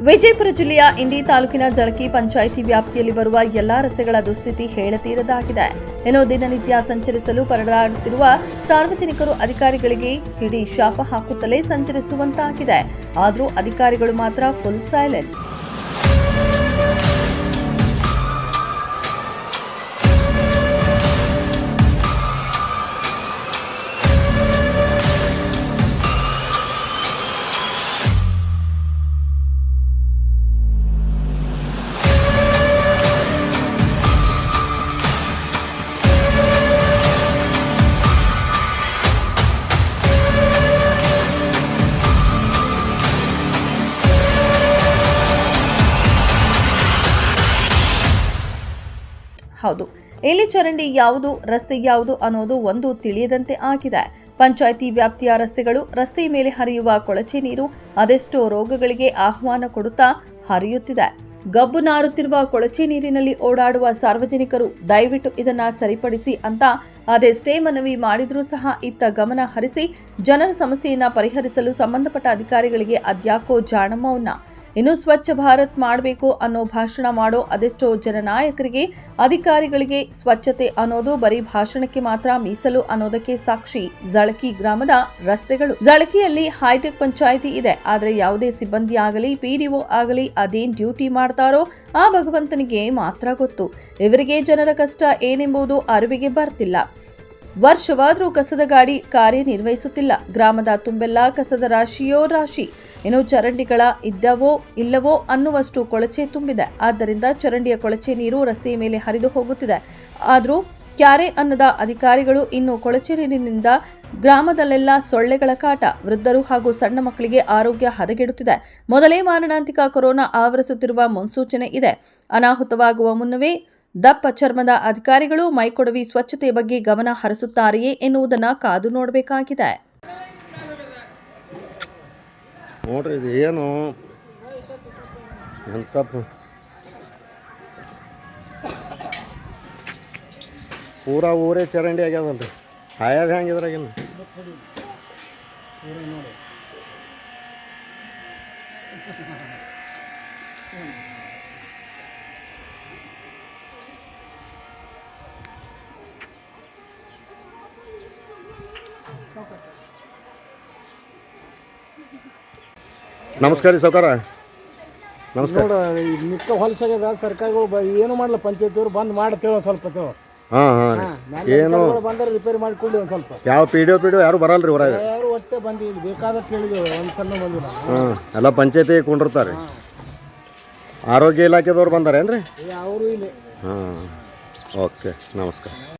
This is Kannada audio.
ವಿಜಯಪುರ ಜಿಲ್ಲೆಯ ಇಂಡಿ ತಾಲೂಕಿನ ಜಳಕಿ ಪಂಚಾಯಿತಿ ವ್ಯಾಪ್ತಿಯಲ್ಲಿ ಬರುವ ಎಲ್ಲಾ ರಸ್ತೆಗಳ ದುಸ್ಥಿತಿ ಹೇಳತೀರದಾಗಿದೆ. ಇನ್ನು ದಿನನಿತ್ಯ ಸಂಚರಿಸಲು ಪರದಾಡುತ್ತಿರುವ ಸಾರ್ವಜನಿಕರು ಅಧಿಕಾರಿಗಳಿಗೆ ಹಿಡಿ ಶಾಪ ಹಾಕುತ್ತಲೇ ಸಂಚರಿಸುವಂತಾಗಿದೆ. ಆದರೂ ಅಧಿಕಾರಿಗಳು ಮಾತ್ರ ಫುಲ್ ಸೈಲೆಂಟ್. ಹೌದು, ಇಲ್ಲಿ ಚರಂಡಿ ಯಾವುದು, ರಸ್ತೆ ಯಾವುದು ಅನ್ನೋದು ಒಂದು ತಿಳಿಯದಂತೆ ಆಗಿದೆ. ಪಂಚಾಯಿತಿ ವ್ಯಾಪ್ತಿಯ ರಸ್ತೆಗಳು, ರಸ್ತೆಯ ಮೇಲೆ ಹರಿಯುವ ಕೊಳಚೆ ನೀರು ಅದೆಷ್ಟೋ ರೋಗಗಳಿಗೆ ಆಹ್ವಾನ ಕೊಡುತ್ತಾ ಹರಿಯುತ್ತಿದೆ. ಗಬ್ಬು ನಾರುತ್ತಿರುವ ಕೊಳಚೆ ನೀರಿನಲ್ಲಿ ಓಡಾಡುವ ಸಾರ್ವಜನಿಕರು ದಯವಿಟ್ಟು ಇದನ್ನ ಸರಿಪಡಿಸಿ ಅಂತ ಅದೆಷ್ಟೇ ಮನವಿ ಮಾಡಿದ್ರೂ ಸಹ ಇತ್ತ ಗಮನ ಹರಿಸಿ ಜನರ ಸಮಸ್ಯೆಯನ್ನ ಪರಿಹರಿಸಲು ಸಂಬಂಧಪಟ್ಟ ಅಧಿಕಾರಿಗಳಿಗೆ ಅದ್ಯಾಕೋ ಜಾಣಮೌನ. ಇನ್ನು ಸ್ವಚ್ಛ ಭಾರತ್ ಮಾಡಬೇಕು ಅನ್ನೋ ಭಾಷಣ ಮಾಡೋ ಅದೆಷ್ಟೋ ಜನನಾಯಕರಿಗೆ, ಅಧಿಕಾರಿಗಳಿಗೆ ಸ್ವಚ್ಛತೆ ಅನ್ನೋದು ಬರೀ ಭಾಷಣಕ್ಕೆ ಮಾತ್ರ ಮೀಸಲು ಅನ್ನೋದಕ್ಕೆ ಸಾಕ್ಷಿ ಜಳಕಿ ಗ್ರಾಮದ ರಸ್ತೆಗಳು. ಜಳಕಿಯಲ್ಲಿ ಹೈಟೆಕ್ ಪಂಚಾಯಿತಿ ಇದೆ, ಆದರೆ ಯಾವುದೇ ಸಿಬ್ಬಂದಿ ಆಗಲಿ, ಪಿಡಿಒ ಆಗಲಿ ಅದೇನ್ ಡ್ಯೂಟಿ ಮಾಡ್ತಾರೋ ಆ ಭಗವಂತನಿಗೆ ಮಾತ್ರ ಗೊತ್ತು. ಇವರಿಗೆ ಜನರ ಕಷ್ಟ ಏನೆಂಬುದು ಅರಿವಿಗೆ ಬರ್ತಿಲ್ಲ. ವರ್ಷವಾದರೂ ಕಸದ ಗಾಡಿ ಕಾರ್ಯನಿರ್ವಹಿಸುತ್ತಿಲ್ಲ. ಗ್ರಾಮದ ತುಂಬೆಲ್ಲ ಕಸದ ರಾಶಿಯೋ ರಾಶಿ. ಇನ್ನು ಚರಂಡಿಗಳ ಇದ್ದವೋ ಇಲ್ಲವೋ ಅನ್ನುವಷ್ಟು ಕೊಳಚೆ ತುಂಬಿದೆ. ಆದ್ದರಿಂದ ಚರಂಡಿಯ ಕೊಳಚೆ ನೀರು ರಸ್ತೆಯ ಮೇಲೆ ಹರಿದು ಹೋಗುತ್ತಿದೆ. ಆದರೂ ಕ್ಯಾರೆ ಅನ್ನದ ಅಧಿಕಾರಿಗಳು ಇನ್ನು ಕೊಳಚೆ ನೀರಿನಿಂದ ಗ್ರಾಮದಲ್ಲೆಲ್ಲ ಸೊಳ್ಳೆಗಳ ಕಾಟ, ವೃದ್ಧರು ಹಾಗೂ ಸಣ್ಣ ಮಕ್ಕಳಿಗೆ ಆರೋಗ್ಯ ಹದಗೆಡುತ್ತಿದೆ. ಮೊದಲೇ ಮಾರಣಾಂತಿಕ ಕೊರೋನಾ ಆವರಿಸುತ್ತಿರುವ ಮುನ್ಸೂಚನೆ ಇದೆ. ಅನಾಹುತವಾಗುವ ಮುನ್ನವೇ ದಪ್ಪ ಚರ್ಮದ ಅಧಿಕಾರಿಗಳು ಮೈಕೊಡವಿ ಸ್ವಚ್ಛತೆಯ ಬಗ್ಗೆ ಗಮನ ಹರಿಸುತ್ತಾರೆಯೇ ಎನ್ನುವುದನ್ನು ಕಾದು ನೋಡಬೇಕಾಗಿದೆ. ನೋಡ್ರಿ, ಇದು ಏನು ಎಂತ ಪೂರಾ ಊರೇ ಚರಂಡಿ ಆಗ್ಯದಲ್ರಿ. ಹಾಯದು ಹೆಂಗಿದ್ರಾಗಿನ ನಮಸ್ಕಾರ ರೀ ಸಾವ್ಕಾರ. ನಮಸ್ಕಾರ. ಮಿಕ್ಕ ಹೊಲಸಾಗ್ಯದ ಸರ್ಕಾರಗಳು ಏನು ಮಾಡಲ್ಲ, ಪಂಚಾಯತಿಯವರು ಬಂದ್ ಮಾಡ್ತೇವೆ ಸ್ವಲ್ಪ ಏನು ಬಂದ್ರೆ ರಿಪೇರಿ ಮಾಡಿಕೊಳ್ಳಿ ಒಂದು ಸ್ವಲ್ಪ. ಯಾವ ಪಿಡಿಒ ಯಾರು ಬರಲ್ರಿ ಹೊರಗೆ, ಯಾರು ಒಟ್ಟೆ ಬಂದಿಲ್ಲ. ಬೇಕಾದಷ್ಟು ಹೇಳಿದ್ದೇವೆ, ಒಂದು ಸಣ್ಣ ಬಂದಿಲ್ಲ. ಎಲ್ಲ ಪಂಚಾಯತಿ ಕೊಂಡಿರ್ತಾರೆ. ಆರೋಗ್ಯ ಇಲಾಖೆದವ್ರು ಬಂದಾರೇನ್ರಿ? ಅವರು ಇಲ್ಲಿ. ಓಕೆ, ನಮಸ್ಕಾರ.